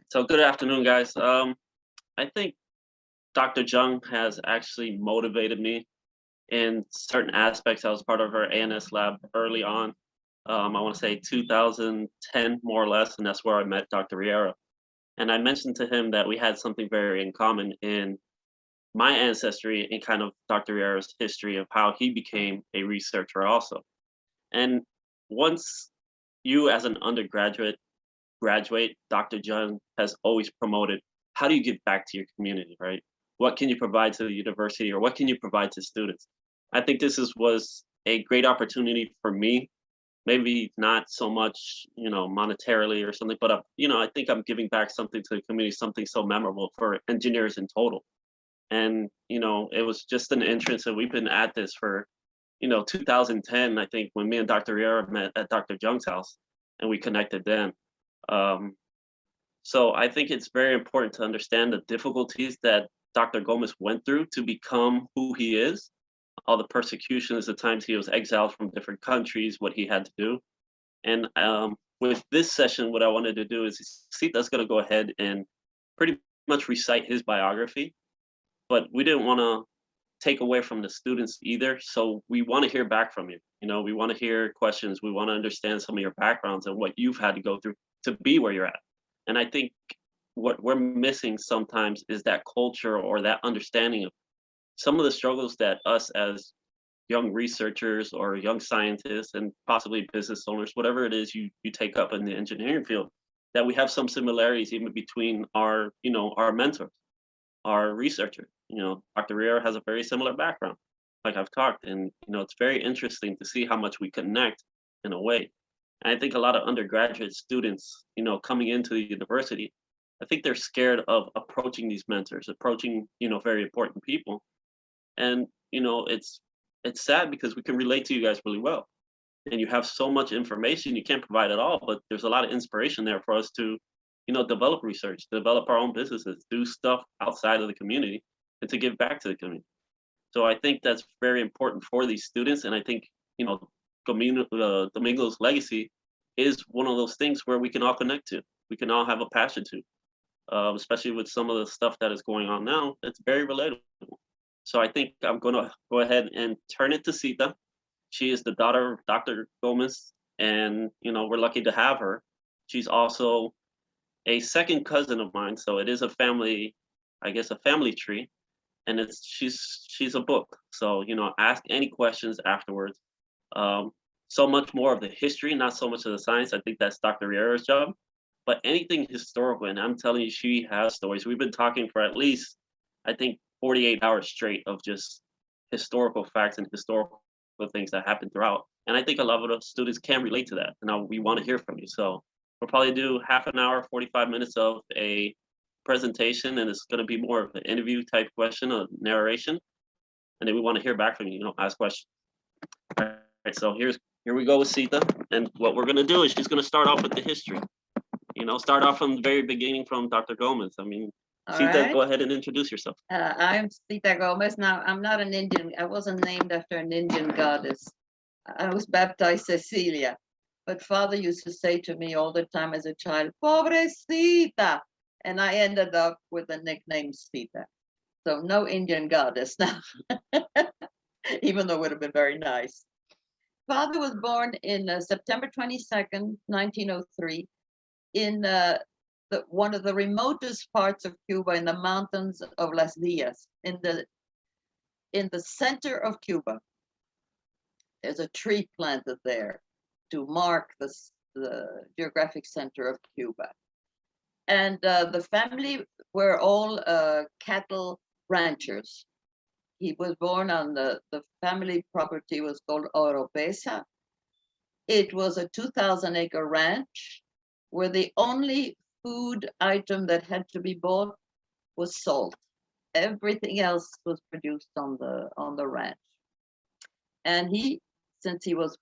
So good afternoon, guys. I think Dr. Jung has actually motivated me in certain aspects. I was part of her ANS lab early on. I want to say 2010, more or less, and that's where I met Dr. Riera. And I mentioned to him that we had something very in common in my ancestry and kind of Dr. Riera's history of how he became a researcher also. And once you as an undergraduate graduate, Dr. Jung has always promoted how do you give back to your community, right? What can you provide to the university or what can you provide to students? I think was a great opportunity for me. Maybe not so much, monetarily or something, but I think I'm giving back something to the community, something so memorable for engineers in total. And it was just an entrance, and we've been at this for 2010. I think when me and Dr. Riera met at Dr. Jung's house, and we connected then. Um, so I think it's very important to understand the difficulties that Dr. Gomez went through to become who he is, all the persecutions, the times he was exiled from different countries, what he had to do. And with this session, what I wanted to do is Sita's going to go ahead and pretty much recite his biography, but we didn't want to take away from the students either. So we want to hear back from you. We want to hear questions. We want to understand some of your backgrounds and what you've had to go through to be where you're at. And I think what we're missing sometimes is that culture or that understanding of some of the struggles that us as young researchers or young scientists and possibly business owners, whatever it is you take up in the engineering field, that we have some similarities even between our mentors, our researchers. Dr. Riera has a very similar background, like I've talked, and it's very interesting to see how much we connect in a way. And I think a lot of undergraduate students, coming into the university, I think they're scared of approaching these mentors, approaching, very important people. And, it's sad because we can relate to you guys really well. And you have so much information, you can't provide it all, but there's a lot of inspiration there for us to, develop research, develop our own businesses, do stuff outside of the community, and to give back to the community. So I think that's very important for these students. And I think, Domingo's legacy is one of those things where we can all connect to. We can all have a passion to, especially with some of the stuff that is going on now. It's very relatable. So I think I'm going to go ahead and turn it to Sita. She is the daughter of Dr. Gomez, and we're lucky to have her. She's also a second cousin of mine, so it is a family, I guess, a family tree. And she's a book. So ask any questions afterwards. So much more of the history, not so much of the science. I think that's Dr. Riera's job. But anything historical, and I'm telling you, she has stories. We've been talking for at least, I think, 48 hours straight of just historical facts and historical things that happen throughout. And I think a lot of the students can relate to that. And we want to hear from you. So we'll probably do half an hour, 45 minutes of a presentation, and it's going to be more of an interview type question, a narration. And then we want to hear back from you, ask questions. All right, so here we go with Sita. And what we're going to do is she's going to start off with the history. Start off from the very beginning from Dr. Gomez. I mean, All Sita, right. go ahead and introduce yourself. I'm Sita Gomez. Now, I'm not an Indian. I wasn't named after an Indian goddess. I was baptized Cecilia. But father used to say to me all the time as a child, Pobrecita. And I ended up with the nickname Sita. So no Indian goddess now, even though it would have been very nice. Father was born in September 22nd, 1903, in one of the remotest parts of Cuba, in the mountains of Las Villas, in the center of Cuba. There's a tree planted there to mark the geographic center of Cuba. And the family were all cattle ranchers. He was born on the family property was called Oropesa. It was a 2,000-acre ranch where the only food item that had to be bought was salt. Everything else was produced on the ranch. And he, since he was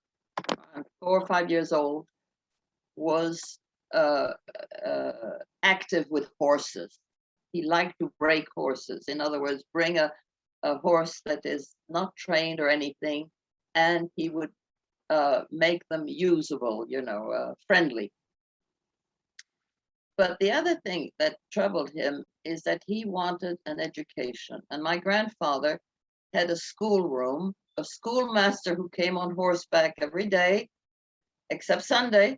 4 or 5 years old, was active with horses. He liked to break horses. In other words, bring a horse that is not trained or anything, and he would make them usable, friendly. But the other thing that troubled him is that he wanted an education. And my grandfather had a schoolroom, a schoolmaster who came on horseback every day, except Sunday,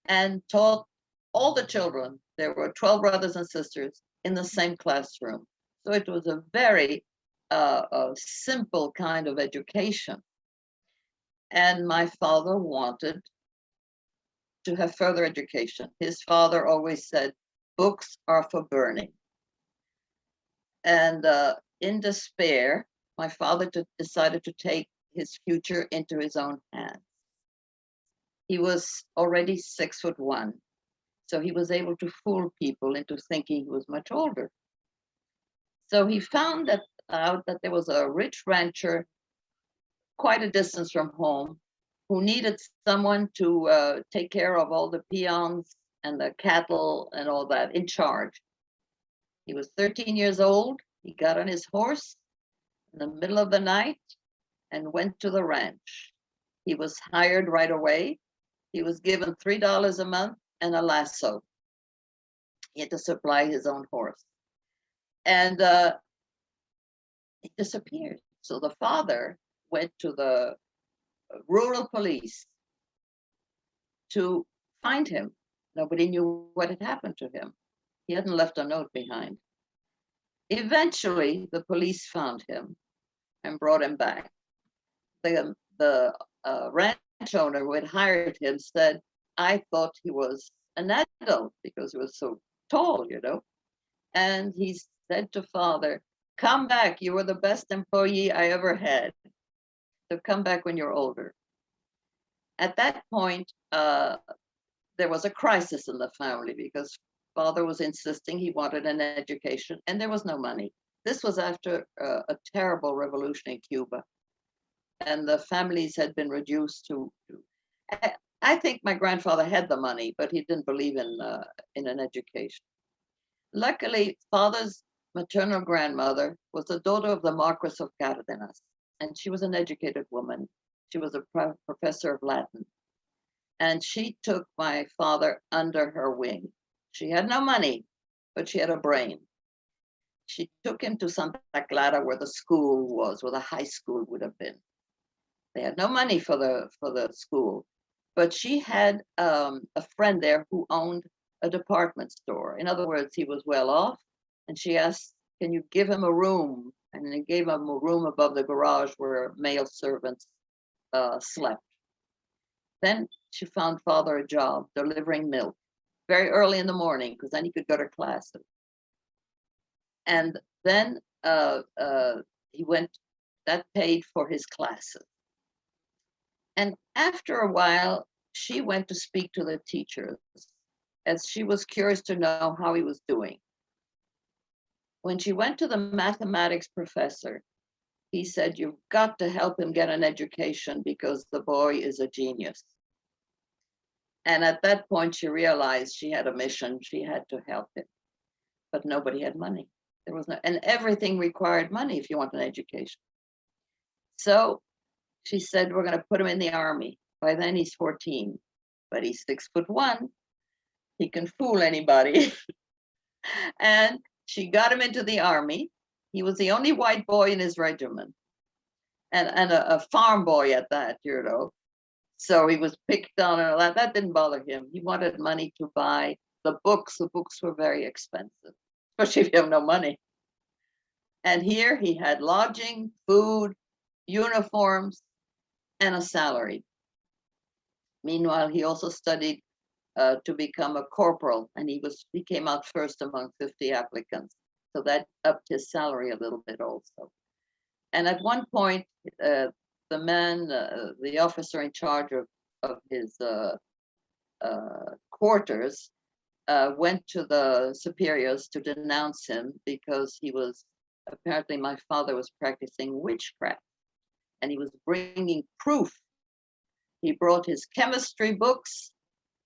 and taught all the children. There were 12 brothers and sisters in the same classroom. So it was a very simple kind of education. And my father wanted to have further education. His father always said, books are for burning. And in despair, my father decided to take his future into his own hands. He was already 6'1", so he was able to fool people into thinking he was much older. So he found out that there was a rich rancher quite a distance from home who needed someone to take care of all the peons and the cattle and all that, in charge. He was 13 years old. He got on his horse in the middle of the night and went to the ranch. He was hired right away. He was given $3 a month and a lasso. He had to supply his own horse. And he disappeared. So the father went to the rural police to find him. Nobody knew what had happened to him. He hadn't left a note behind. Eventually, the police found him and brought him back. The ranch owner who had hired him said, I thought he was an adult because he was so tall, And he said to father, come back, you were the best employee I ever had. So come back when you're older. At that point, there was a crisis in the family because father was insisting he wanted an education and there was no money. This was after a terrible revolution in Cuba. And the families had been reduced to I think my grandfather had the money, but he didn't believe in an education. Luckily, father's maternal grandmother was the daughter of the Marquis of Cardenas, and she was an educated woman. She was a professor of Latin. And she took my father under her wing. She had no money, but she had a brain. She took him to Santa Clara, where the school was, where the high school would have been. They had no money for the school, but she had a friend there who owned a department store. In other words, he was well off, and she asked, can you give him a room? And they gave him a room above the garage where male servants slept. Then she found father a job delivering milk very early in the morning, because then he could go to classes. And then he went, that paid for his classes. And after a while, she went to speak to the teachers, as she was curious to know how he was doing. When she went to the mathematics professor, he said, you've got to help him get an education because the boy is a genius. And at that point, she realized she had a mission. She had to help him, but nobody had money. There was no, and everything required money if you want an education. So she said, we're going to put him in the army. By then he's 14, but he's 6'1". He can fool anybody. And she got him into the army. He was the only white boy in his regiment, and a farm boy at that, So he was picked on and all that. That didn't bother him. He wanted money to buy the books. The books were very expensive, especially if you have no money. And here he had lodging, food, uniforms, and a salary. Meanwhile, he also studied to become a corporal, and he came out first among 50 applicants. So that upped his salary a little bit also. And at one point, the man, the officer in charge of his quarters, went to the superiors to denounce him because apparently my father was practicing witchcraft, and he was bringing proof. He brought his chemistry books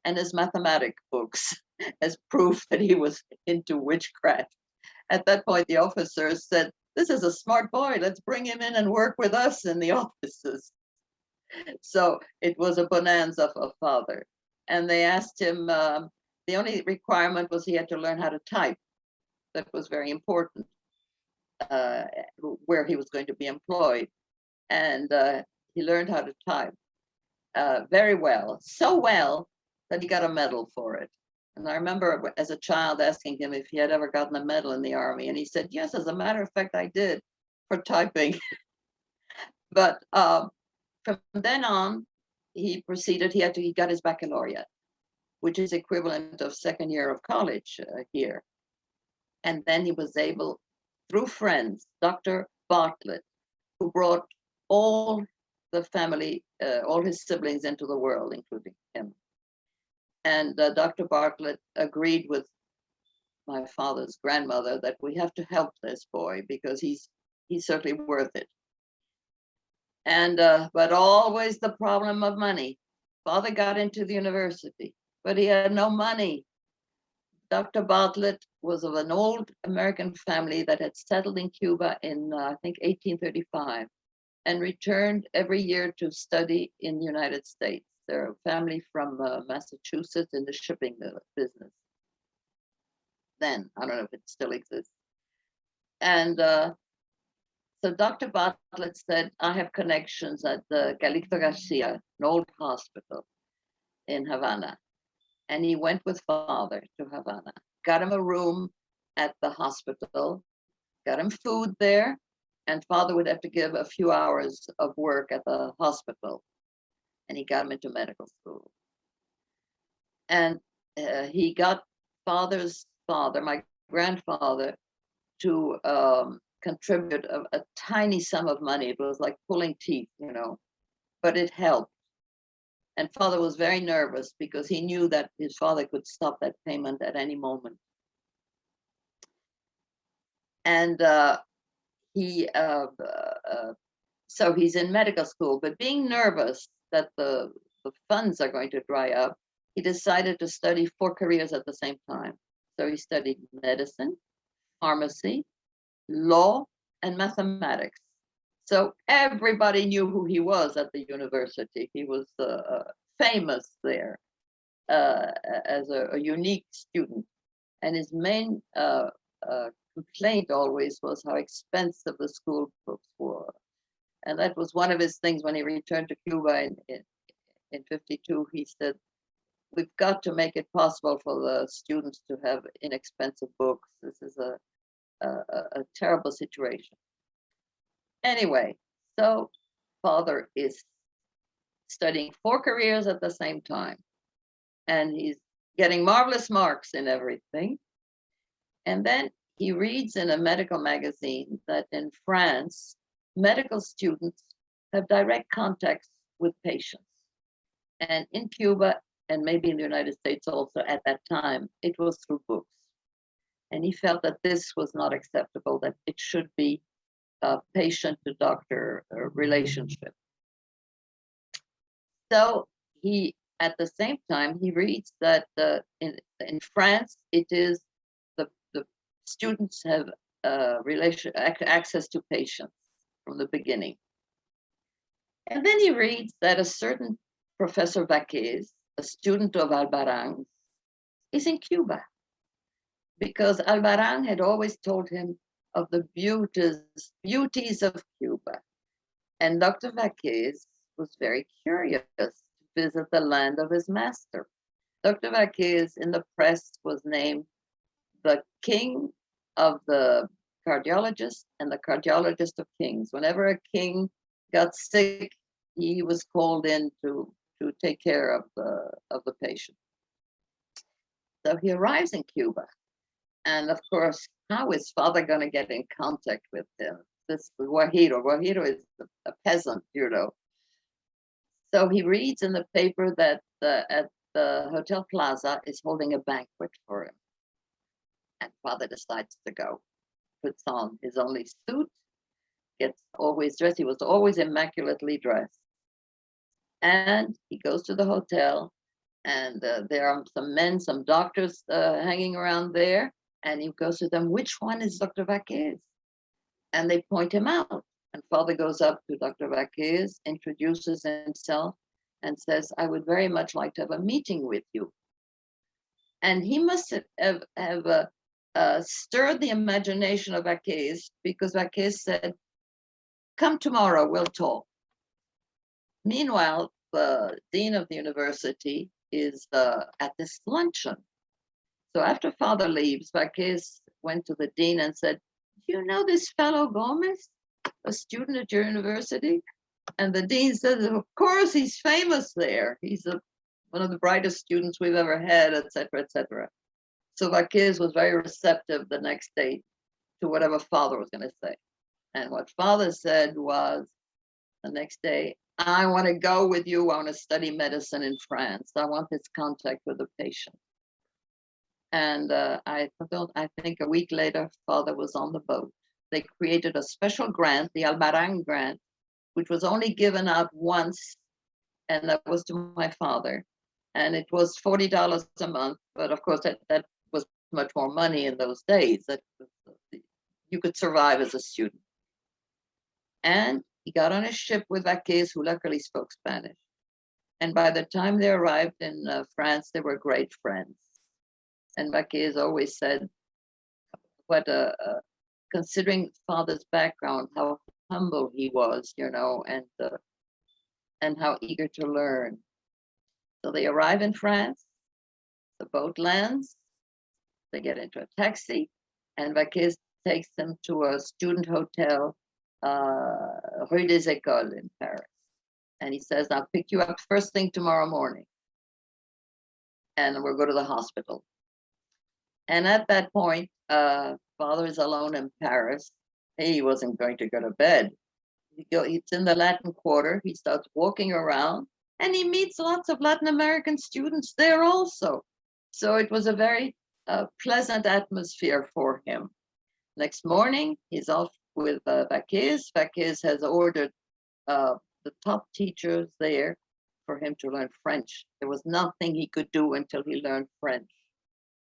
and his mathematics books as proof that he was into witchcraft. At that point, the officers said, this is a smart boy. Let's bring him in and work with us in the offices. So it was a bonanza for father. And they asked him, the only requirement was he had to learn how to type. That was very important, uh, where he was going to be employed. And he learned how to type very well, so well that he got a medal for it. And I remember as a child asking him if he had ever gotten a medal in the army. And he said, yes, as a matter of fact, I did for typing. But from then on, he proceeded, he got his baccalaureate, which is equivalent of second year of college here. And then he was able, through friends, Dr. Bartlett, who brought all the family, all his siblings into the world, including him. And Dr. Bartlett agreed with my father's grandmother that we have to help this boy because he's certainly worth it. And but always the problem of money. Father got into the university, but he had no money. Dr. Bartlett was of an old American family that had settled in Cuba in, I think, 1835 and returned every year to study in the United States. They're a family from Massachusetts in the shipping business. Then, I don't know if it still exists. And so Dr. Bartlett said, I have connections at the Calixto Garcia, an old hospital in Havana. And he went with father to Havana, got him a room at the hospital, got him food there, and father would have to give a few hours of work at the hospital. And he got him into medical school. And he got father's father, my grandfather, to contribute a tiny sum of money. It was like pulling teeth, you know, but it helped. And father was very nervous because he knew that his father could stop that payment at any moment. And so he's in medical school, but being nervous that the funds are going to dry up, he decided to study 4 careers at the same time. So he studied medicine, pharmacy, law, and mathematics. So everybody knew who he was at the university. He was famous there as a unique student. And his main complaint always was how expensive the school books were. And that was one of his things when he returned to Cuba in 52. He said, we've got to make it possible for the students to have inexpensive books. This is a terrible situation. Anyway, so father is studying 4 careers at the same time, and he's getting marvelous marks in everything. And then he reads in a medical magazine that in France, medical students have direct contacts with patients. And in Cuba, and maybe in the United States also at that time, it was through books. And he felt that this was not acceptable, that it should be a patient-to-doctor relationship. So he, at the same time, he reads that in France, it is the students have access to patients from the beginning. And then he reads that a certain Professor Vaquez, a student of Albarrán, is in Cuba, because Albarrán had always told him of the beauties of Cuba. And Dr. Vaquez was very curious to visit the land of his master. Dr. Vaquez in the press was named the king of the cardiologists and the cardiologist of kings. Whenever a king got sick, he was called in to take care of the patient. So he arrives in Cuba. And of course, how is father going to get in contact with him? This Guajiro. Guajiro is a peasant, you know. So he reads in the paper that at the Hotel Plaza is holding a banquet for him. And father decides to go, puts on his only suit, gets always dressed. He was always immaculately dressed. And he goes to the hotel, and there are some men, some doctors hanging around there. And he goes to them, which one is Dr. Vaquez? And they point him out. And father goes up to Dr. Vaquez, introduces himself, and says, I would very much like to have a meeting with you. And he must have stirred the imagination of Vaquez, because Vaquez said, come tomorrow, we'll talk. Meanwhile, the dean of the university is at this luncheon. So after father leaves, Vaquez went to the dean and said, do you know this fellow Gomez, a student at your university? And the dean said, of course, he's famous there. He's one of the brightest students we've ever had, et cetera, et cetera. So Vaquez was very receptive the next day to whatever father was going to say. And what father said was the next day, I want to go with you. I want to study medicine in France. I want this contact with the patient. And I think a week later, father was on the boat. They created a special grant, the Albarán grant, which was only given out once, and that was to my father. And it was $40 a month, but of course that was much more money in those days. That you could survive as a student. And he got on a ship with Vaquez, who luckily spoke Spanish. And by the time they arrived in France, they were great friends. And Vaquez always said, what considering father's background, how humble he was, you know, and how eager to learn. So they arrive in France, the boat lands, they get into a taxi, and Vaquez takes them to a student hotel, Rue des Écoles in Paris. And he says, I'll pick you up first thing tomorrow morning. And we'll go to the hospital. And at that point, father is alone in Paris. He wasn't going to go to bed. He's in the Latin Quarter. He starts walking around, and he meets lots of Latin American students there also. So it was a very pleasant atmosphere for him. Next morning, he's off with Vaquez. Vaquez has ordered the top teachers there for him to learn French. There was nothing he could do until he learned French.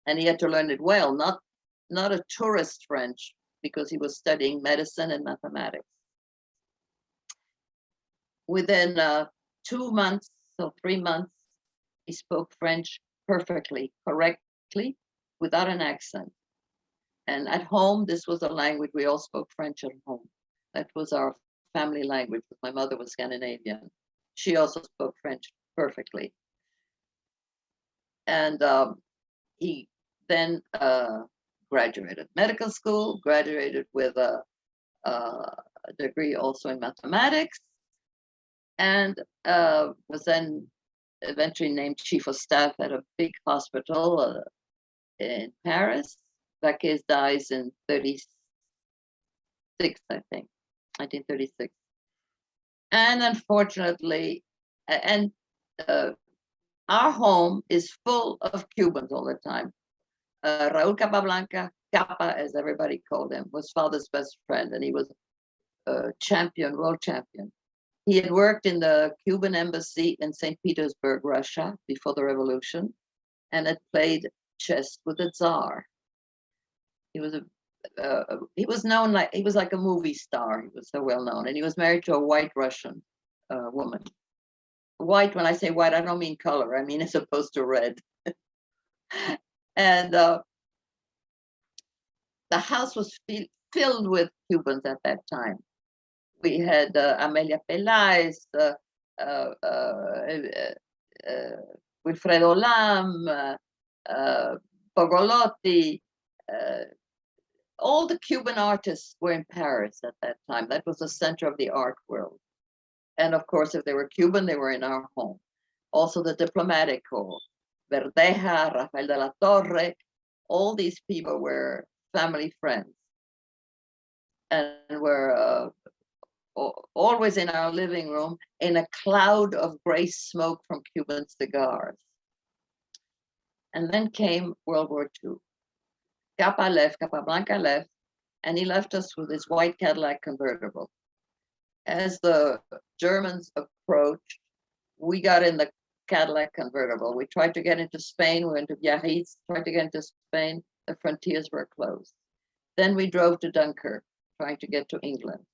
And he had to learn it well, not a tourist French, because he was studying medicine and mathematics. Within 2 months or 3 months, he spoke French perfectly, correctly, without an accent. And at home, this was a language, we all spoke French at home. That was our family language. My mother was Scandinavian. She also spoke French perfectly. And he then graduated medical school, graduated with a degree also in mathematics, and was then eventually named chief of staff at a big hospital in Paris. Vaquez dies in 36, I think, 1936. And unfortunately, our home is full of Cubans all the time. Raúl Capablanca, Capa, as everybody called him, was father's best friend, and he was a champion, world champion. He had worked in the Cuban embassy in St. Petersburg, Russia, before the revolution, and had played chess with the Tsar. He was known like, he was like a movie star. He was so well known, and he was married to a white Russian woman. White, when I say white, I don't mean color. I mean as opposed to red. And the house was filled with Cubans at that time. We had Amelia Peláez, Wilfredo Lam, Pogolotti. All the Cuban artists were in Paris at that time. That was the center of the art world. And of course, if they were Cuban, they were in our home. Also the diplomatic corps, Verdeja, Rafael de la Torre, all these people were family friends and were always in our living room in a cloud of gray smoke from Cuban cigars. And then came World War II. Capablanca left, and he left us with his white Cadillac convertible. As the Germans approached, we got in the Cadillac convertible. We tried to get into Spain. We went to Biarritz, tried to get into Spain. The frontiers were closed. Then we drove to Dunkirk, trying to get to England.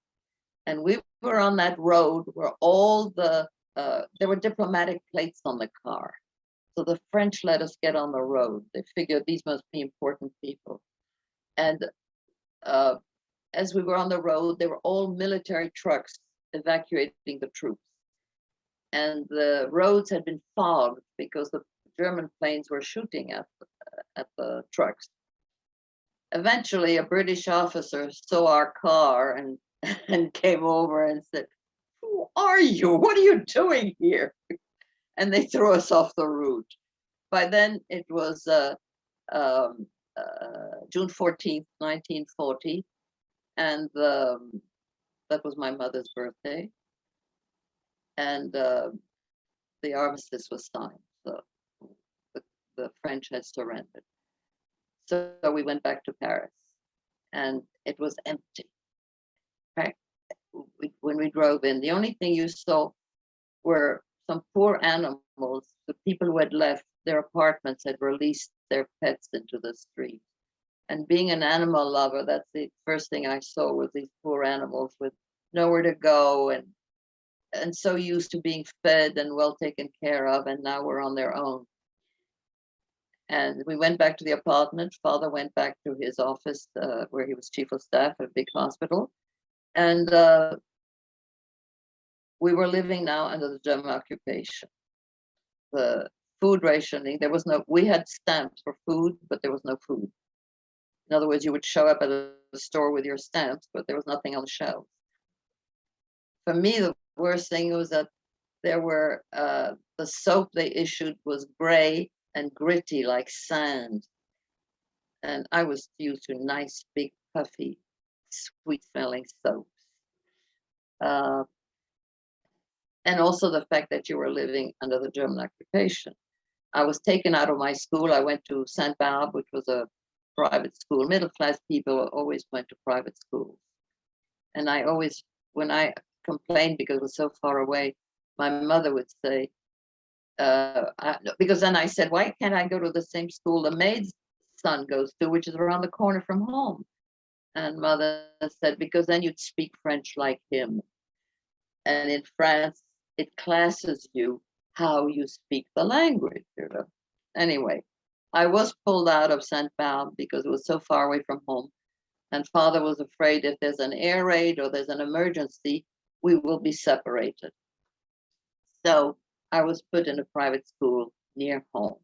And we were on that road where all there were diplomatic plates on the car. So the French let us get on the road. They figured these must be important people. And as we were on the road, they were all military trucks evacuating the troops. And the roads had been fogged because the German planes were shooting at the trucks. Eventually, a British officer saw our car and came over and said, "Who are you? What are you doing here?" And they threw us off the route. By then, it was June 14th, 1940, and that was my mother's birthday. And the armistice was signed, so the French had surrendered. So we went back to Paris, and it was empty. Right? When we drove in, the only thing you saw were some poor animals. The people who had left their apartments had released their pets into the street. And being an animal lover, that's the first thing I saw was these poor animals with nowhere to go and so used to being fed and well taken care of, and now we're on their own. And we went back to the apartment. Father went back to his office where he was chief of staff at a big hospital. And we were living now under the German occupation. The food rationing, we had stamps for food, but there was no food. In other words, you would show up at a store with your stamps, but there was nothing on the shelves. For me, the worst thing was that there were, the soap they issued was gray and gritty like sand. And I was used to nice, big, puffy, sweet-smelling soaps. And also the fact that you were living under the German occupation. I was taken out of my school. I went to St. Barbe, which was a private school. Middle-class people always went to private schools. And I always, when I complained because it was so far away, my mother would say, because then I said, why can't I go to the same school the maid's son goes to, which is around the corner from home? And mother said, because then you'd speak French like him. And in France, it classes you how you speak the language, you know. Anyway, I was pulled out of St. Barbe because it was so far away from home. And Father was afraid if there's an air raid or there's an emergency, we will be separated. So I was put in a private school near home.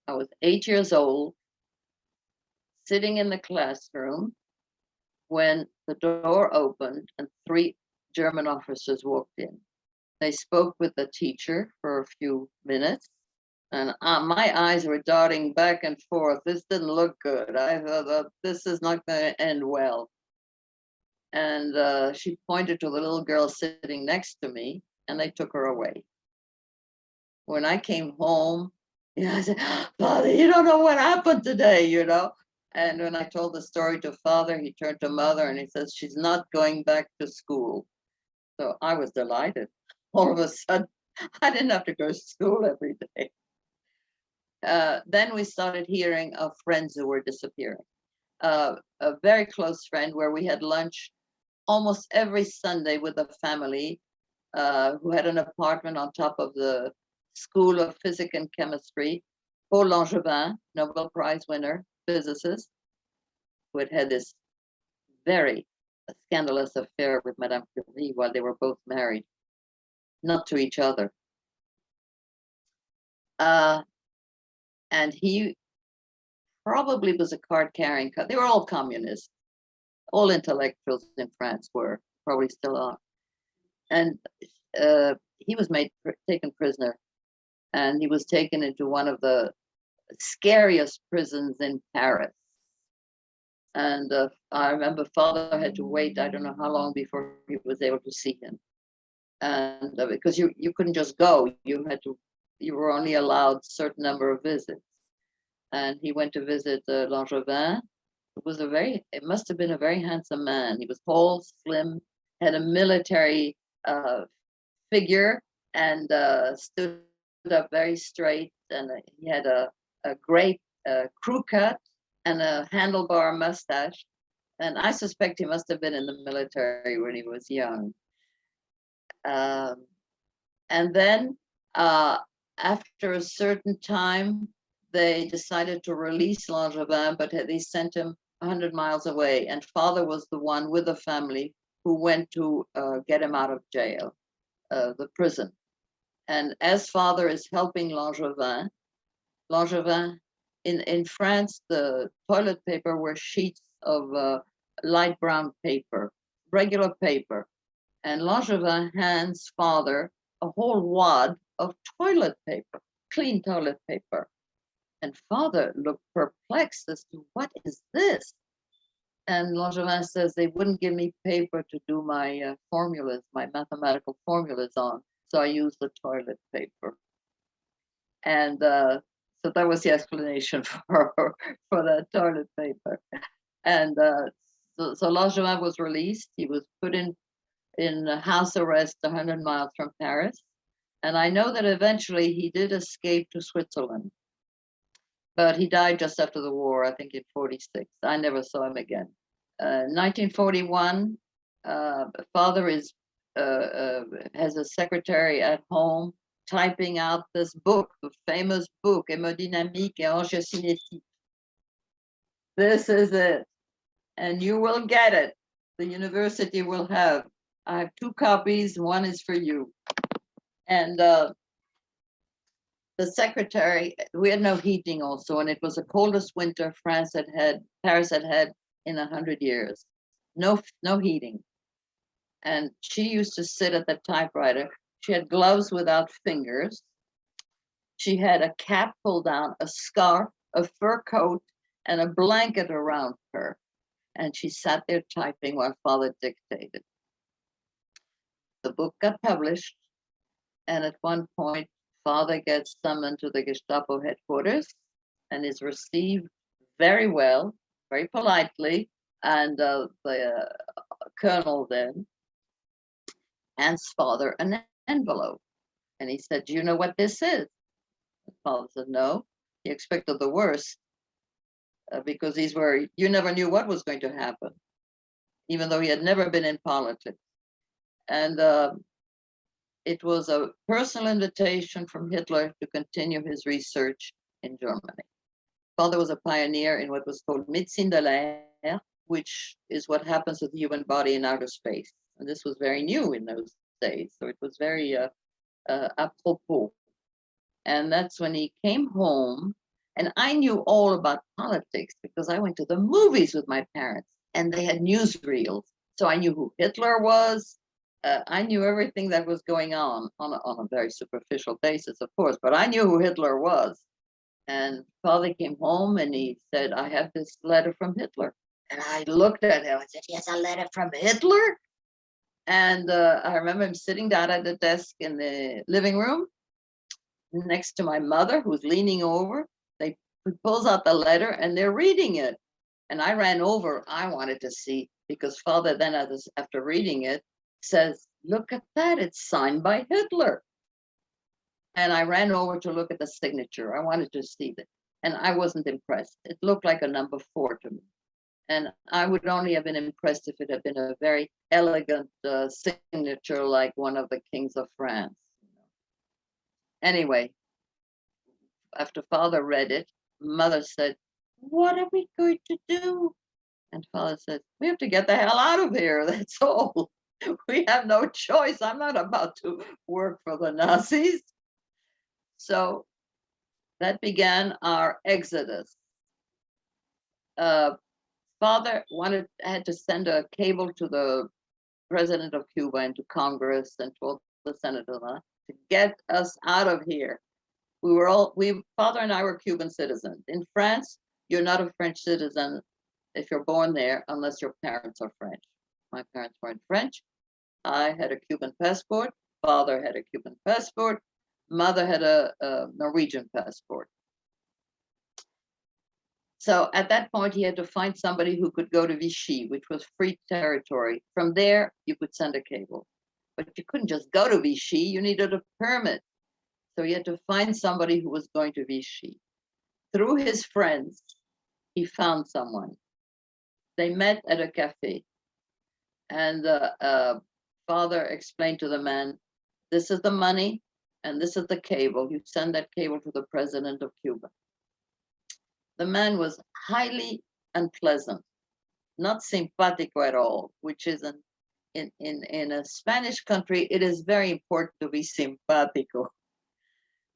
I was 8 years old, sitting in the classroom when the door opened and 3 German officers walked in. They spoke with the teacher for a few minutes, and my eyes were darting back and forth. This didn't look good. I thought, this is not going to end well. And she pointed to the little girl sitting next to me, and they took her away. When I came home, I said, Father, you don't know what happened today, you know? And when I told the story to Father, he turned to Mother and he says, she's not going back to school. So I was delighted. All of a sudden, I didn't have to go to school every day. Then we started hearing of friends who were disappearing. A very close friend where we had lunch almost every Sunday with a family who had an apartment on top of the School of Physics and Chemistry. Paul Langevin, Nobel Prize winner, physicist, who had had this very scandalous affair with Madame Curie while they were both married, not to each other. And he probably was a card-carrying, they were all communists. All intellectuals in France were, probably still are. And he was taken prisoner, and he was taken into one of the scariest prisons in Paris. And I remember Father had to wait, I don't know how long before he was able to see him. And because you couldn't just go, you were only allowed a certain number of visits. And he went to visit Langevin. It must have been a very handsome man. He was tall, slim, had a military figure, and stood up very straight. And he had a great crew cut and a handlebar mustache. And I suspect he must have been in the military when he was young. And then after a certain time, they decided to release Langevin, but they sent him 100 miles away. And father was the one with the family who went to get him out of jail, the prison. And as father is helping Langevin, in France, the toilet paper were sheets of light brown paper, regular paper. And Langevin hands father a whole wad of toilet paper, clean toilet paper. And father looked perplexed as to what is this? And Langevin says they wouldn't give me paper to do my formulas, my mathematical formulas on. So I used the toilet paper. And so that was the explanation for that toilet paper. And so Langevin was released. He was put in house arrest 100 miles from Paris. And I know that eventually he did escape to Switzerland, but he died just after the war, I think in 46. I never saw him again. 1941, father has a secretary at home typing out this book, the famous book, Hémodynamique et Angiocinétique. This is it. And you will get it. The university will have. I have 2 copies, one is for you. And the secretary, we had no heating also, and it was the coldest winter Paris had had in 100 years. No heating. And she used to sit at the typewriter. She had gloves without fingers. She had a cap pulled down, a scarf, a fur coat, and a blanket around her. And she sat there typing while father dictated. The book got published, and at one point, father gets summoned to the Gestapo headquarters and is received very well, very politely, and the colonel then hands father an envelope. And he said, "Do you know what this is?" And father said, "No." He expected the worst because you never knew what was going to happen, even though he had never been in politics. And it was a personal invitation from Hitler to continue his research in Germany. Father was a pioneer in what was called médecine de l'air, which is what happens with the human body in outer space. And this was very new in those days, so it was very apropos. And that's when he came home, and I knew all about politics because I went to the movies with my parents, and they had newsreels. So I knew who Hitler was. I knew everything that was going on a very superficial basis, of course, but I knew who Hitler was. And father came home and he said, "I have this letter from Hitler." And I looked at him, I said, "He has a letter from Hitler?" And I remember him sitting down at the desk in the living room next to my mother, who's leaning over. He pulls out the letter and they're reading it. And I ran over. I wanted to see, because father then, after reading it, says, "Look at that, it's signed by Hitler." And I ran over to look at the signature. I wanted to see that. And I wasn't impressed. It looked like a number 4 to me. And I would only have been impressed if it had been a very elegant signature like one of the kings of France. Anyway, after father read it, mother said, "What are we going to do?" And father said, "We have to get the hell out of here, that's all. We have no choice. I'm not about to work for the Nazis." So that began our exodus. Father had to send a cable to the president of Cuba and to Congress and to all the senators to get us out of here. Father and I were Cuban citizens. In France, you're not a French citizen if you're born there unless your parents are French. My parents weren't French. I had a Cuban passport. Father had a Cuban passport. Mother had a Norwegian passport. So at that point, he had to find somebody who could go to Vichy, which was free territory. From there, you could send a cable. But you couldn't just go to Vichy. You needed a permit. So he had to find somebody who was going to Vichy. Through his friends, he found someone. they met at a cafe, and the father explained to the man, this is the money and this is the cable. You send that cable to the president of Cuba. The man was highly unpleasant, not simpatico at all, which is in a Spanish country, it is very important to be simpatico.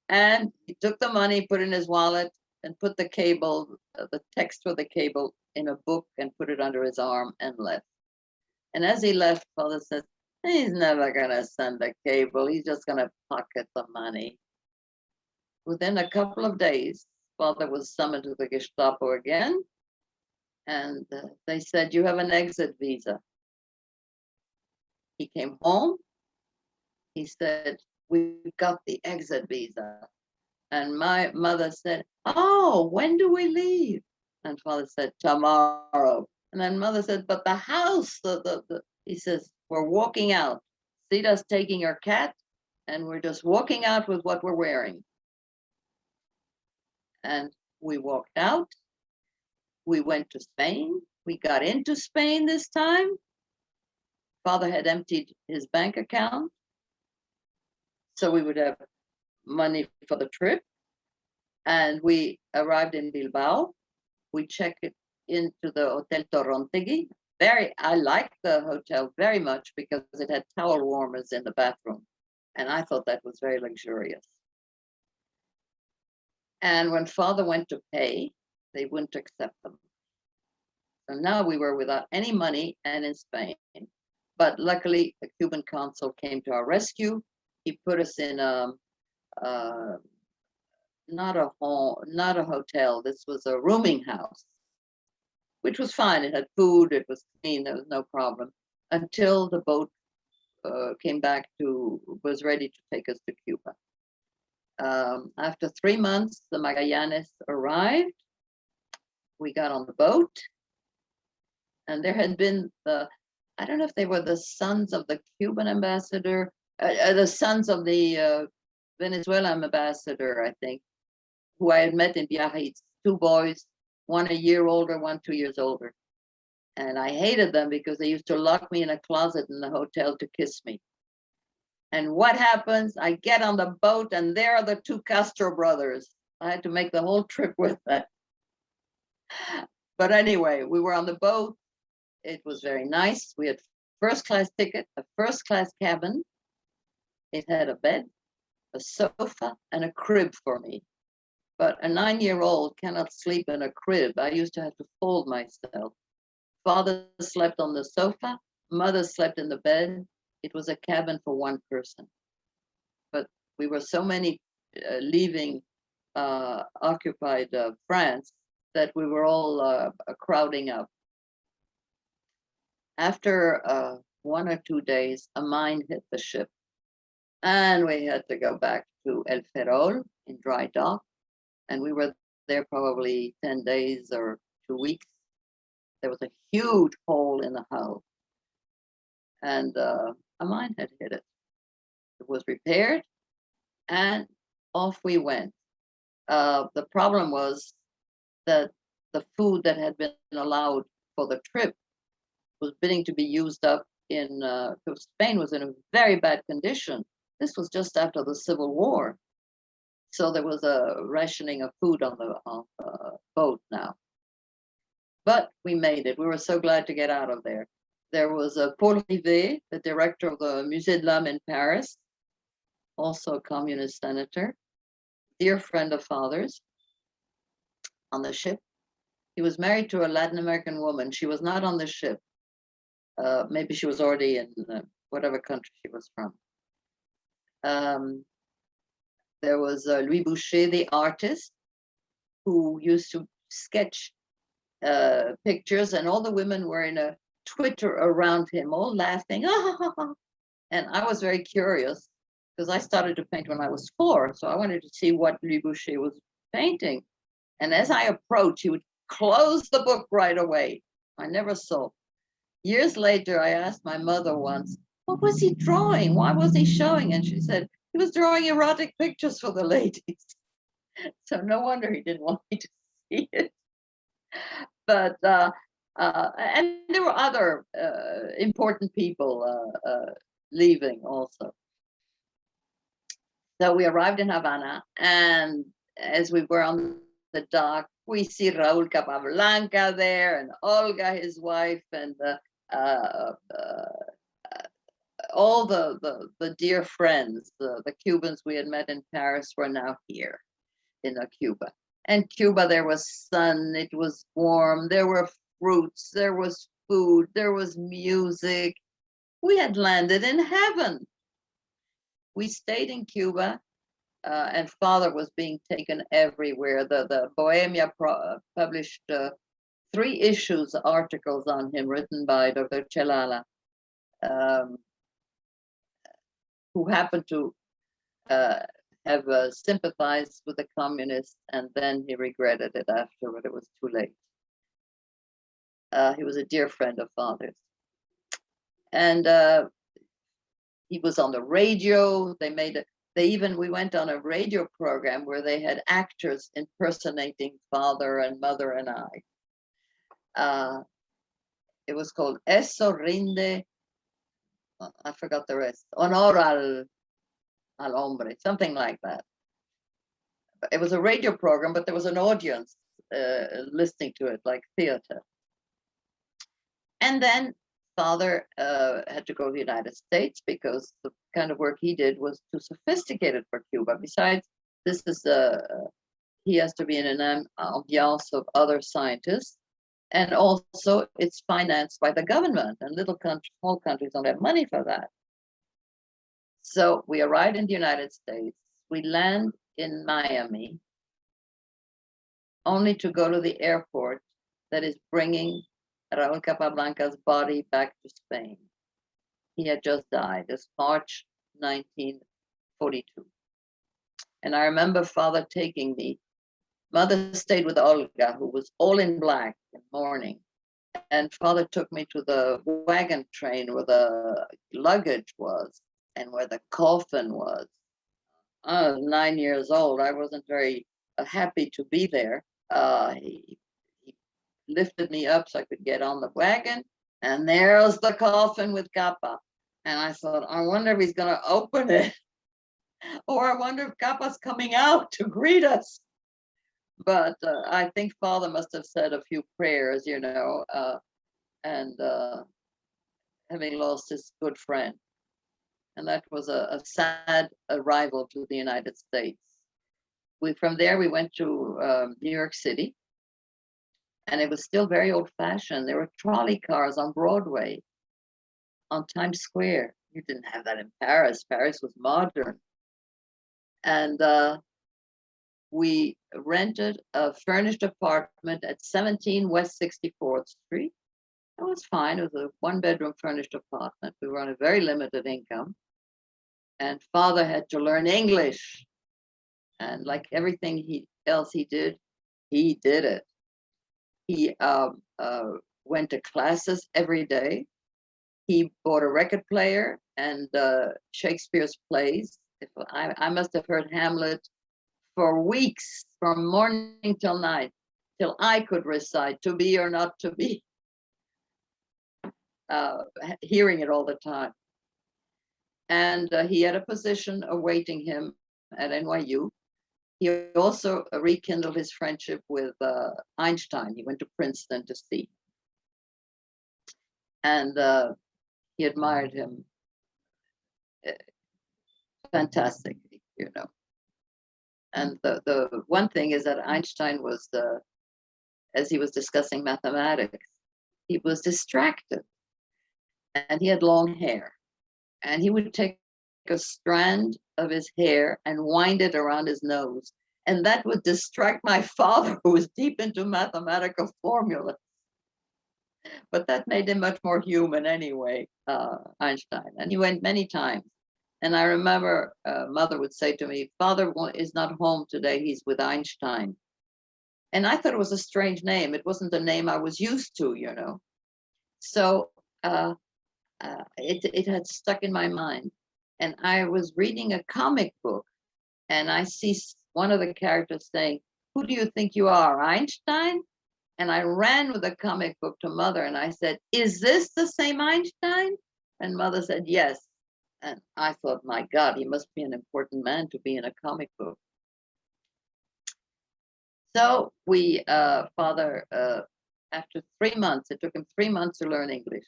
And he took the money, put it in his wallet, and put the cable, the text for the cable, in a book and put it under his arm and left. And as he left, father said, he's never gonna send a cable. He's just gonna pocket the money. Within a couple of days, father was summoned to the Gestapo again. And they said, you have an exit visa. He came home. He said, we've got the exit visa. And my mother said, oh, when do we leave? And father said, tomorrow. And then mother said, but the house, he says, we're walking out. Sita's taking her cat, and we're just walking out with what we're wearing. And we walked out. We went to Spain. We got into Spain this time. Father had emptied his bank account, so we would have money for the trip. And we arrived in Bilbao. We checked it into the Hotel Torrontegui. I liked the hotel very much because it had towel warmers in the bathroom. And I thought that was very luxurious. And when father went to pay, they wouldn't accept them. So now we were without any money and in Spain. But luckily, the Cuban consul came to our rescue. He put us in not a hotel. This was a rooming house, which was fine. It had food. It was clean. There was no problem until the boat was ready to take us to Cuba. After 3 months, the Magallanes arrived. We got on the boat, and there had been I don't know if they were the sons of the Cuban ambassador, the sons of the Venezuelan ambassador, I think, who I had met in Biarritz, 2 boys, one a year older, one 2 years older. And I hated them because they used to lock me in a closet in the hotel to kiss me. And what happens? I get on the boat and there are the 2 Castro brothers. I had to make the whole trip with them. But anyway, we were on the boat. It was very nice. We had first-class ticket, a first-class cabin. It had a bed, a sofa, and a crib for me. But a 9-year-old cannot sleep in a crib. I used to have to fold myself. Father slept on the sofa. Mother slept in the bed. It was a cabin for 1 person. But we were so many leaving occupied France that we were all crowding up. After 1 or 2 days, a mine hit the ship, and we had to go back to El Ferrol in dry dock, and we were there probably 10 days or 2 weeks. There was a huge hole in the hull, and a mine had hit it. It was repaired, and off we went. The problem was that the food that had been allowed for the trip was beginning to be used up because Spain was in a very bad condition. This was just after the Civil War. So there was a rationing of food on the boat now. But we made it. We were so glad to get out of there. There was Paul Rivet, the director of the Musée de l'Homme in Paris, also a communist senator, dear friend of father's, on the ship. He was married to a Latin American woman. She was not on the ship. Maybe she was already in whatever country she was from. There was Louis Boucher, the artist, who used to sketch pictures, and all the women were in a twitter around him, all laughing. And I was very curious because I started to paint when I was 4, so I wanted to see what Louis Boucher was painting. And as I approached, he would close the book right away. I never saw. Years later, I asked my mother once, what was he drawing? Why was he showing? And she said, he was drawing erotic pictures for the ladies. So no wonder he didn't want me to see it. But And there were other important people leaving also. So we arrived in Havana, and as we were on the dock, we see Raúl Capablanca there, and Olga, his wife, and all the dear friends, the Cubans we had met in Paris were now here in Cuba. And Cuba, there was sun, it was warm, there were fruits, there was food, there was music. We had landed in heaven. We stayed in Cuba, and Father was being taken everywhere. The Bohemia published 3 issues articles on him written by Dr. Celala, who happened to have sympathized with the communists, and then he regretted it after, but it was too late. He was a dear friend of Father's. And he was on the radio. We went on a radio program where they had actors impersonating Father and Mother and I. It was called Eso Rinde, I forgot the rest, Honor al Hombre, something like that. It was a radio program, but there was an audience listening to it, like theater. And then Father had to go to the United States because the kind of work he did was too sophisticated for Cuba. Besides, this is he has to be in an ambiance of other scientists, and also it's financed by the government, and small countries don't have money for that. So we arrived in the United States. We land in Miami, only to go to the airport that is bringing Raúl Capablanca's body back to Spain. He had just died. It's March 1942. And I remember Father taking me. Mother stayed with Olga, who was all in black in mourning. And Father took me to the wagon train where the luggage was and where the coffin was. I was 9 years old. I wasn't very happy to be there. He lifted me up so I could get on the wagon, and there's the coffin with Capa. And I thought, I wonder if he's going to open it, or I wonder if Capa's coming out to greet us. But I think Father must have said a few prayers, and having lost his good friend. And that was a sad arrival to the United States. From there, we went to New York City. And it was still very old-fashioned. There were trolley cars on Broadway, on Times Square. You didn't have that in Paris. Paris was modern. And we rented a furnished apartment at 17 West 64th Street. It was fine. It was a 1-bedroom furnished apartment. We were on a very limited income. And Father had to learn English. And like everything else he did it. He went to classes every day. He bought a record player and Shakespeare's plays. I must have heard Hamlet for weeks, from morning till night, till I could recite "to be or not to be," hearing it all the time. And he had a position awaiting him at NYU. He also rekindled his friendship with Einstein. He went to Princeton to see. And he admired him fantastically, And the one thing is that Einstein was, as he was discussing mathematics, he was distracted. And he had long hair. And he would take a strand of his hair and wind it around his nose. And that would distract my father, who was deep into mathematical formulas. But that made him much more human anyway, Einstein. And he went many times. And I remember Mother would say to me, "Father is not home today, he's with Einstein." And I thought it was a strange name. It wasn't the name I was used to, So it had stuck in my mind. And I was reading a comic book, and I see one of the characters saying, "Who do you think you are, Einstein?" And I ran with a comic book to mother and I said, "Is this the same Einstein?" And mother said, "Yes." And I thought, my God, he must be an important man to be in a comic book. So father, after 3 months, it took him 3 months to learn English.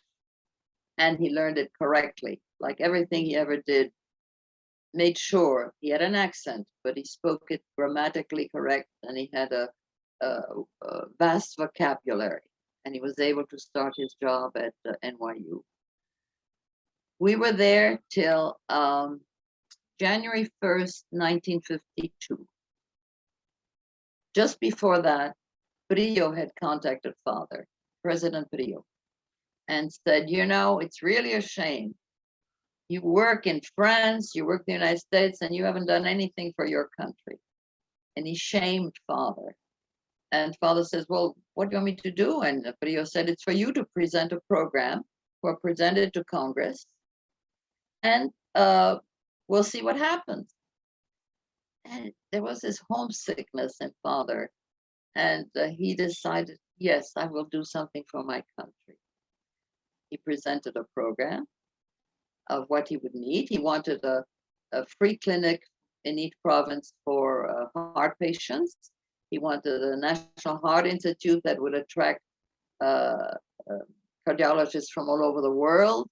And he learned it correctly, like everything he ever did, made sure he had an accent, but he spoke it grammatically correct, and he had a vast vocabulary, and he was able to start his job at NYU. We were there till January 1st, 1952. Just before that, Brillo had contacted father, President Brillo, and said, "You know, it's really a shame. You work in France, you work in the United States, and you haven't done anything for your country." And he shamed father. And father says, "Well, what do you want me to do?" And Brillo said, "It's for you to present a program or present it to Congress, and we'll see what happens." And there was this homesickness in father. And he decided, yes, I will do something for my country. He presented a program of what he would need. He wanted a free clinic in each province for heart patients. He wanted a National Heart Institute that would attract cardiologists from all over the world,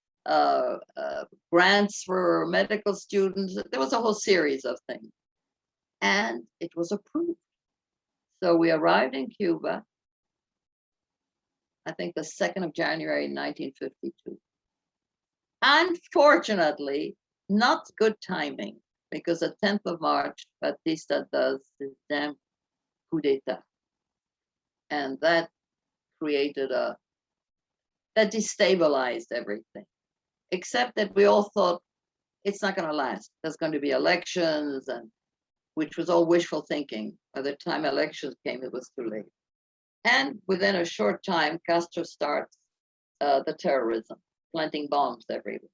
grants for medical students. There was a whole series of things. And it was approved. So we arrived in Cuba, I think the 2nd of January, 1952. Unfortunately, not good timing, because the 10th of March, Batista does his damn coup d'etat. And that created that destabilized everything, except that we all thought it's not going to last. There's going to be elections, and which was all wishful thinking. By the time elections came, it was too late. And within a short time, Castro starts the terrorism, planting bombs everywhere.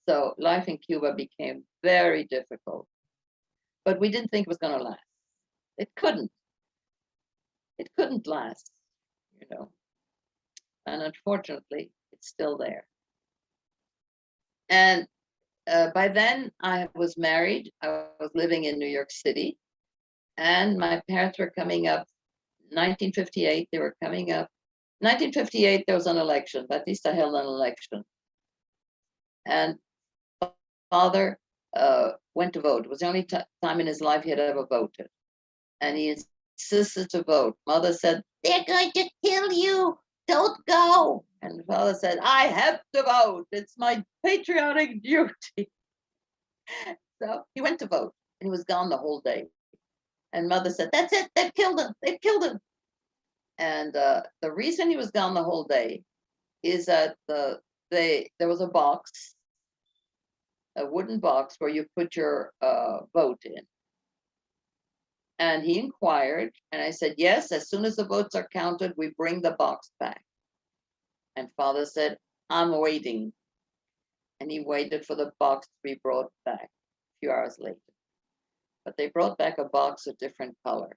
So life in Cuba became very difficult. But we didn't think it was going to last. It couldn't. It couldn't last, you know. And unfortunately, it's still there. And by then, I was married. I was living in New York City. And my parents were coming up. 1958, they were coming up. 1958, there was an election. Batista held an election. And father went to vote. It was the only time in his life he had ever voted. And he insisted to vote. Mother said, "They're going to kill you. Don't go." And father said, "I have to vote. It's my patriotic duty." So he went to vote, and he was gone the whole day. And mother said, "That's it. They've killed him. They've killed him." And the reason he was gone the whole day is that there was a box, a wooden box where you put your vote in. And he inquired, and I said, "Yes, as soon as the votes are counted, we bring the box back." And father said, "I'm waiting." And he waited for the box to be brought back a few hours later. But they brought back a box of different color.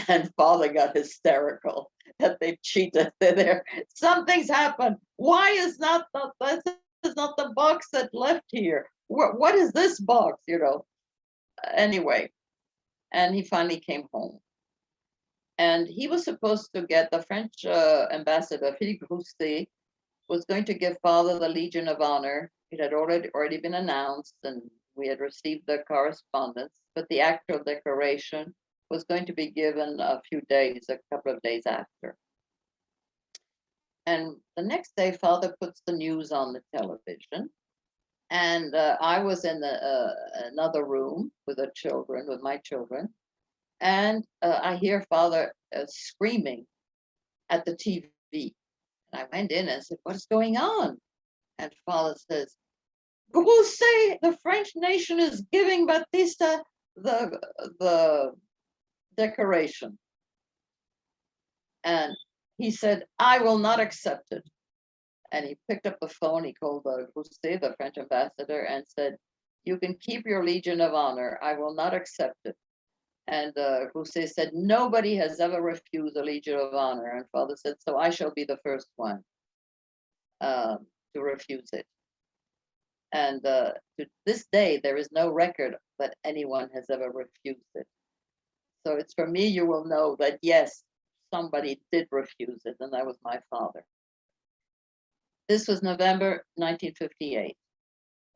And father got hysterical that they cheated. There, something's happened. Why is not this is not the box that left here? What is this box? You know. Anyway, and he finally came home. And he was supposed to get the French ambassador, Philippe Rousset, was going to give father the Legion of Honor. It had already been announced, and we had received the correspondence, but the actual decoration was going to be given a couple of days after. And the next day, father puts the news on the television. And I was in another room with my children. And I hear father screaming at the TV. And I went in and said, "What's going on?" And father says, "Rousset, the French nation is giving Batista the decoration." And he said, "I will not accept it." And he picked up the phone. He called Rousset, the French ambassador, and said, "You can keep your Legion of Honor. I will not accept it." And Jose said, nobody has ever refused a Legion of Honor. And Father said, so I shall be the first one to refuse it. And to this day, there is no record that anyone has ever refused it. So it's for me, you will know that yes, somebody did refuse it, and that was my father. This was November 1958.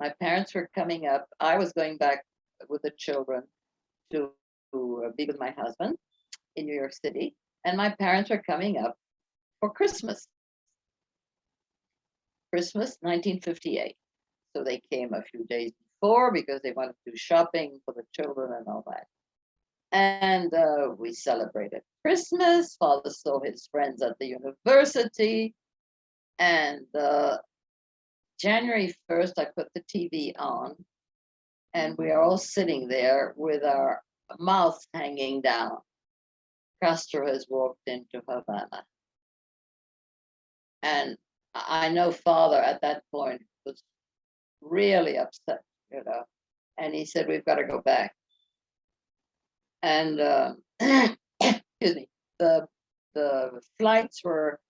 My parents were coming up. I was going back with the children to be with my husband in New York City, and my parents were coming up for Christmas. Christmas 1958. So they came a few days before because they wanted to do shopping for the children and all that. And we celebrated Christmas. Father saw his friends at the university. And January 1st, I put the TV on, and we are all sitting there with our mouths hanging down. Castro has walked into Havana. And I know Father at that point was really upset, you know, and he said, we've got to go back. And excuse me, the flights were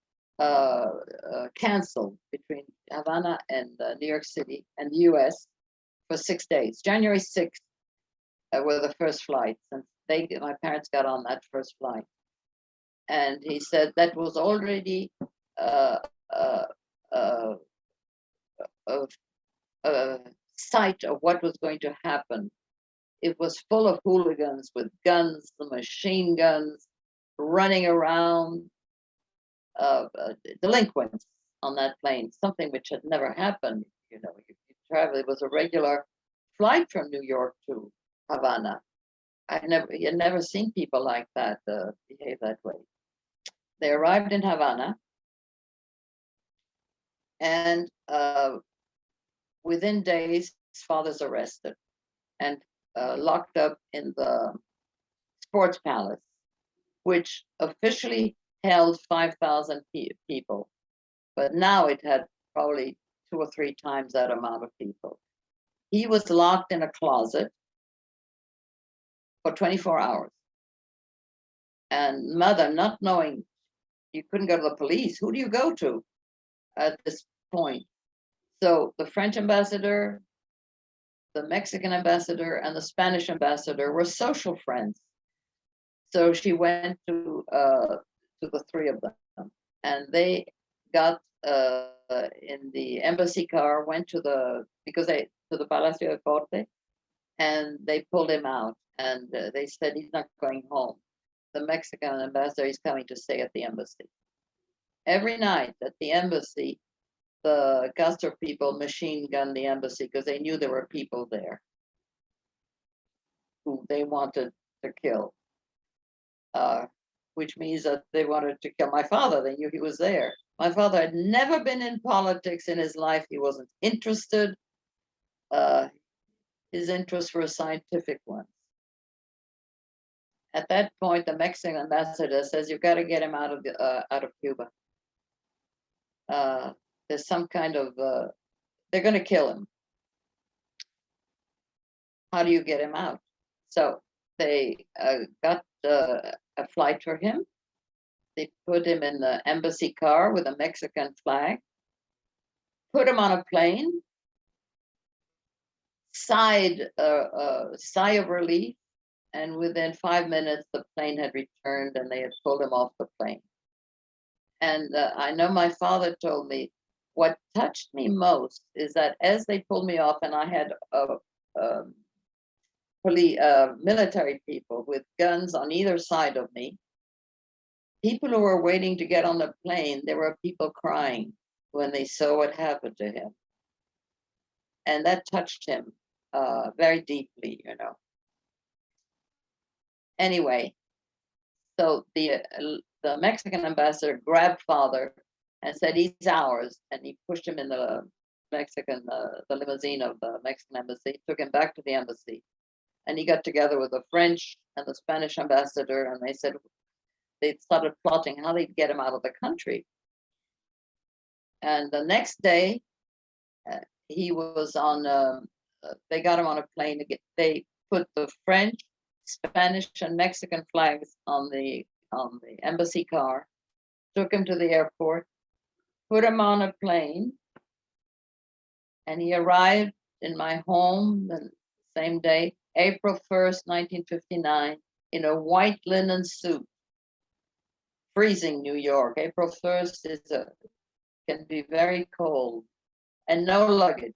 canceled between Havana and New York City and the US for 6 days. January 6th were the first flights, and my parents got on that first flight. And he said that was already a sight of what was going to happen. It was full of hooligans with guns, the machine guns, running around, delinquents on that plane, something which had never happened. You know, you travel, it was a regular flight from New York to Havana. Had never seen people like that behave that way. They arrived in Havana, and within days, Father's arrested and locked up in the sports palace, which officially held 5,000 people, but now it had probably 2 or 3 times that amount of people. He was locked in a closet for 24 hours. And Mother, not knowing, you couldn't go to the police. Who do you go to at this point? So the French ambassador, the Mexican ambassador, and the Spanish ambassador were social friends. So she went to the 3 of them, and they got in the embassy car, went to the Palacio de Corte, and they pulled him out, and they said he's not going home. The Mexican ambassador is coming to stay at the embassy. Every night at the embassy, the Castro people machine gunned the embassy because they knew there were people there who they wanted to kill. Which means that they wanted to kill my father. They knew he was there. My father had never been in politics in his life. He wasn't interested. His interests were scientific ones. At that point, the Mexican ambassador says, "You've got to get him out of Cuba. There's some kind of they're going to kill him. How do you get him out?" So they got a flight for him. They put him in the embassy car with a Mexican flag, put him on a plane, sigh of relief, and within 5 minutes, the plane had returned and they had pulled him off the plane. And I know my father told me, what touched me most is that as they pulled me off, and I had military people with guns on either side of me, people who were waiting to get on the plane, there were people crying when they saw what happened to him. And that touched him very deeply, you know. Anyway, so the Mexican ambassador grabbed Father and said, "He's ours," and he pushed him in the limousine of the Mexican embassy, took him back to the embassy, and he got together with the French and the Spanish ambassador, and they said they started plotting how they'd get him out of the country. And the next day, he was on. They got him on a plane. They put the French, Spanish and Mexican flags on the embassy car, took him to the airport, put him on a plane, and he arrived in my home the same day, April 1st, 1959, in a white linen suit. Freezing New York. April 1st can be very cold, and no luggage.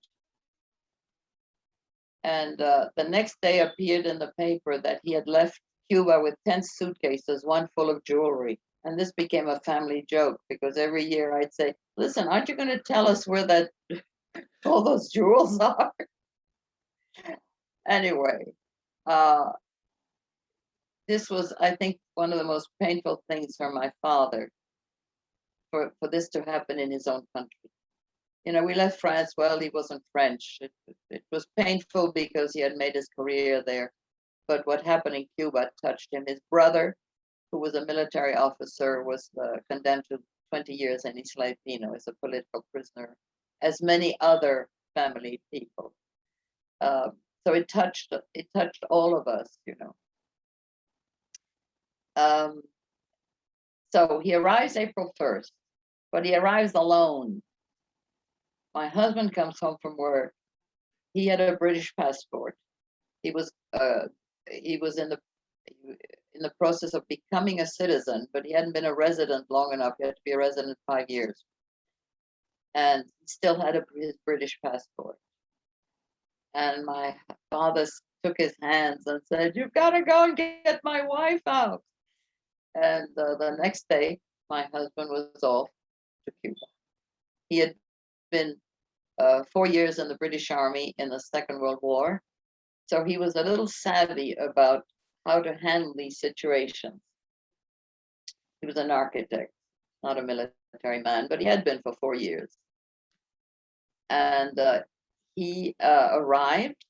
And the next day appeared in the paper that he had left Cuba with 10 suitcases, one full of jewelry. And this became a family joke because every year I'd say, listen, aren't you going to tell us where all those jewels are? Anyway, this was, I think, one of the most painful things for my father, for this to happen in his own country. You know, we left France. Well, he wasn't French. It was painful because he had made his career there. But what happened in Cuba touched him. His brother, who was a military officer, was condemned to 20 years in Isla Pino as a political prisoner, as many other family people. So it touched all of us, you know. So he arrives April 1st, but he arrives alone. My husband comes home from work. He had a British passport. He was in the process of becoming a citizen, but he hadn't been a resident long enough. He had to be a resident 5 years, and he still had his British passport. And my father took his hands and said, "You've got to go and get my wife out." And the next day, my husband was off to Cuba. He had been 4 years in the British Army in the Second World War. So he was a little savvy about how to handle these situations. He was an architect, not a military man, but he had been for 4 years. And he arrived,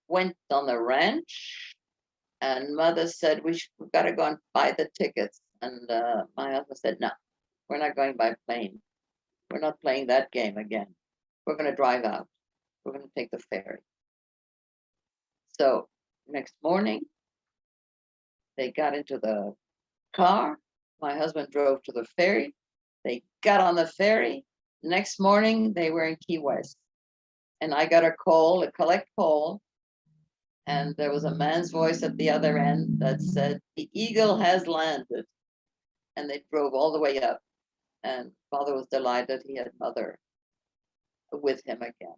went on the ranch, and mother said, we've got to go and buy the tickets. And my husband said, no, we're not going by plane. We're not playing that game again. We're going to drive out. We're going to take the ferry. So next morning, they got into the car. My husband drove to the ferry. They got on the ferry. Next morning, they were in Key West. And I got a collect call. And there was a man's voice at the other end that said, the Eagle has landed. And they drove all the way up. And father was delighted he had mother with him again.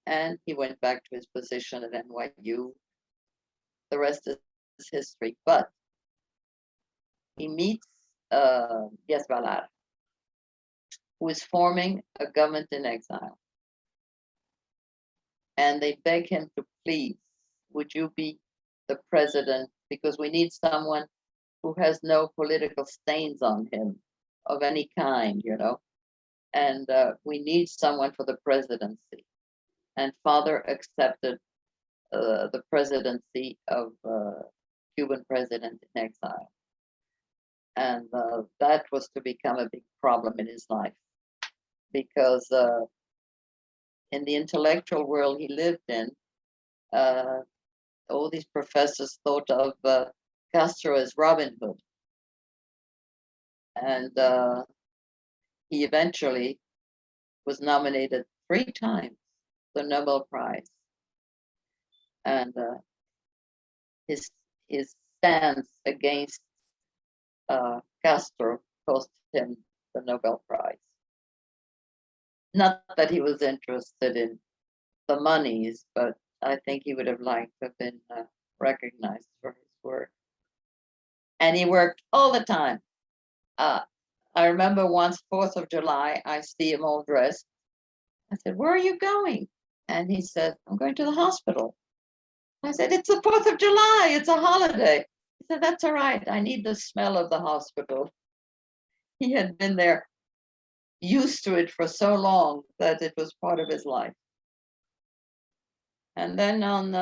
And he went back to his position at NYU. The rest is history. But he meets Diaz Balart, who is forming a government in exile. And they beg him to, please, would you be the president? Because we need someone who has no political stains on him of any kind, you know. And we need someone for the presidency. And father accepted the presidency of Cuban president in exile. And that was to become a big problem in his life, because in the intellectual world he lived in, all these professors thought of Castro as Robin Hood. And he eventually was nominated 3 times for the Nobel Prize. And his stance against Castro cost him the Nobel Prize. Not that he was interested in the monies, but I think he would have liked to have been recognized for his work. And he worked all the time. I remember once, 4th of July, I see him all dressed. I said, where are you going? And he said, I'm going to the hospital. I said, it's the 4th of July, it's a holiday. He said, that's all right, I need the smell of the hospital. He had been there, used to it for so long that it was part of his life. And then on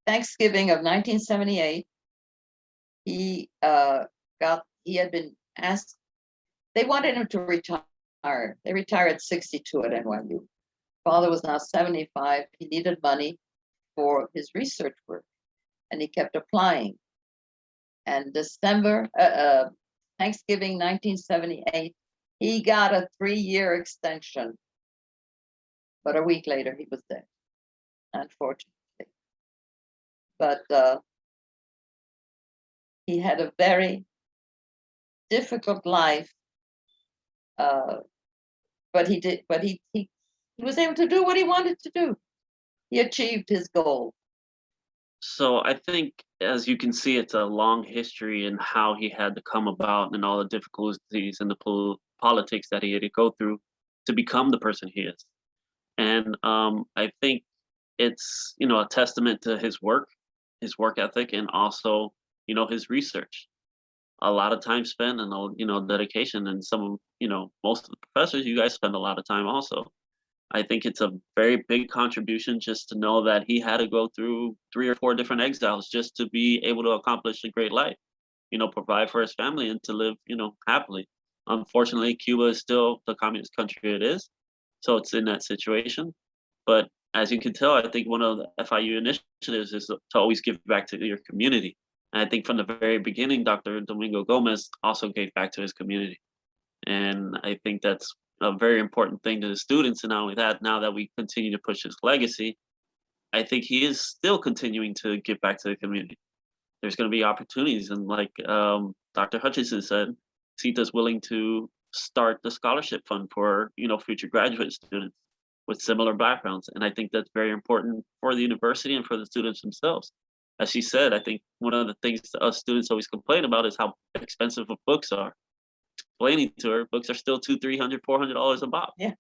Thanksgiving of 1978, he had been asked, they wanted him to retire. They retired at 62 at NYU. Father was now 75, he needed money. for his research work, and he kept applying. And Thanksgiving 1978, he got a 3-year extension. But a week later, he was dead, unfortunately. But he had a very difficult life. But he was able to do what he wanted to do. He achieved his goal. So I think, as you can see, it's a long history in how he had to come about and all the difficulties and the politics that he had to go through to become the person he is. And I think it's, a testament to his work ethic, and also, his research. A lot of time spent and, dedication, and most of the professors, you guys spend a lot of time also. I think it's a very big contribution just to know that he had to go through 3 or 4 different exiles just to be able to accomplish a great life, provide for his family and to live, happily. Unfortunately, Cuba is still the communist country it is, so it's in that situation. But as you can tell, I think one of the FIU initiatives is to always give back to your community. And I think from the very beginning, Dr. Domingo Gomez also gave back to his community. And I think that's a very important thing to the students. And not only that, now that we continue to push his legacy, I think he is still continuing to give back to the community. There's going to be opportunities. And like Dr. Hutchinson said, Sita's willing to start the scholarship fund for, future graduate students with similar backgrounds. And I think that's very important for the university and for the students themselves. As she said, I think one of the things that us students always complain about is how expensive books are. Explaining to her, books are still $200, $300, $400 a pop. Yeah.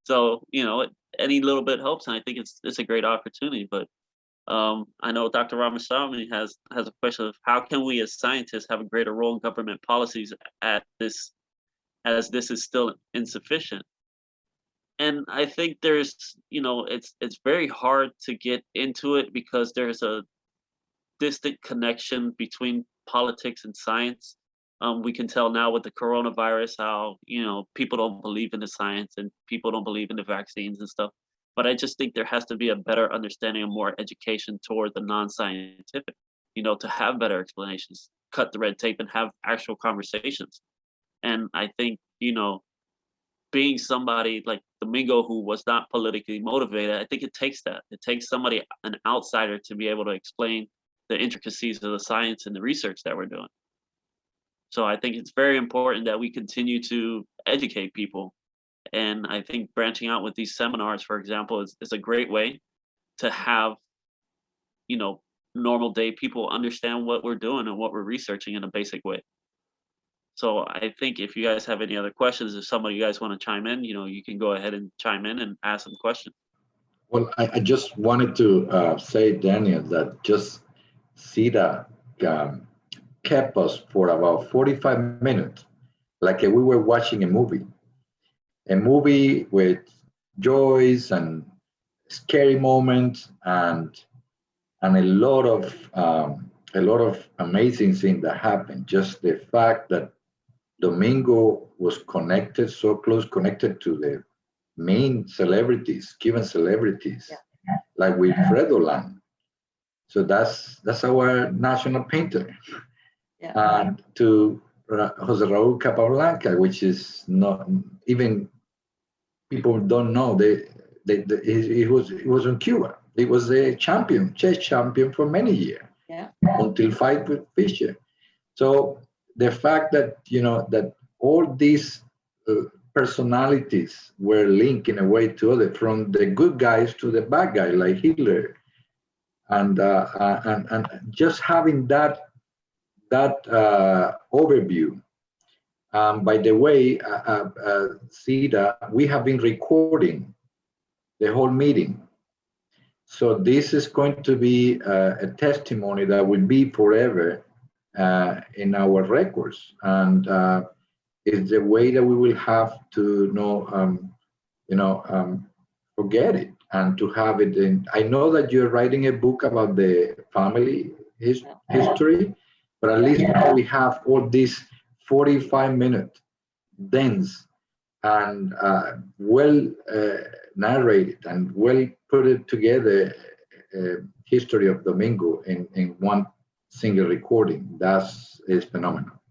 So, any little bit helps, and I think it's a great opportunity. But I know Dr. Ramaswamy has a question of how can we as scientists have a greater role in government policies as this is still insufficient. And I think there's, it's very hard to get into it because there's a distant connection between politics and science. We can tell now with the coronavirus how, people don't believe in the science and people don't believe in the vaccines and stuff. But I just think there has to be a better understanding and more education toward the non-scientific, to have better explanations, cut the red tape and have actual conversations. And I think, being somebody like Domingo who was not politically motivated, I think it takes that. It takes somebody, an outsider, to be able to explain the intricacies of the science and the research that we're doing. So I think it's very important that we continue to educate people. And I think branching out with these seminars, for example, is a great way to have, normal day people understand what we're doing and what we're researching in a basic way. So I think if you guys have any other questions, if some of you guys want to chime in, you can go ahead and chime in and ask some questions. Well, I just wanted to say, Daniel, that just Sita kept us for about 45 minutes, like we were watching a movie with joys and scary moments and a lot of amazing things that happened. Just the fact that Domingo was so close connected to the main celebrities, Cuban celebrities, yeah, like with Fredo Lang. So that's our national painter. yeah. And to Jose Raul Capablanca, which is not even people don't know. He was in Cuba. He was a chess champion for many years. Yeah. Until fight with Fischer. So the fact that that all these personalities were linked in a way to other, from the good guys to the bad guy like Hitler, and just having that overview. By the way, Sita, we have been recording the whole meeting. So this is going to be a testimony that will be forever in our records. And it's the way that we will have to forget it and to have it in. I know that you're writing a book about the family history, but at least now we have all these 45-minute dense and well narrated and well put it together history of Domingo in one single recording. That is phenomenal.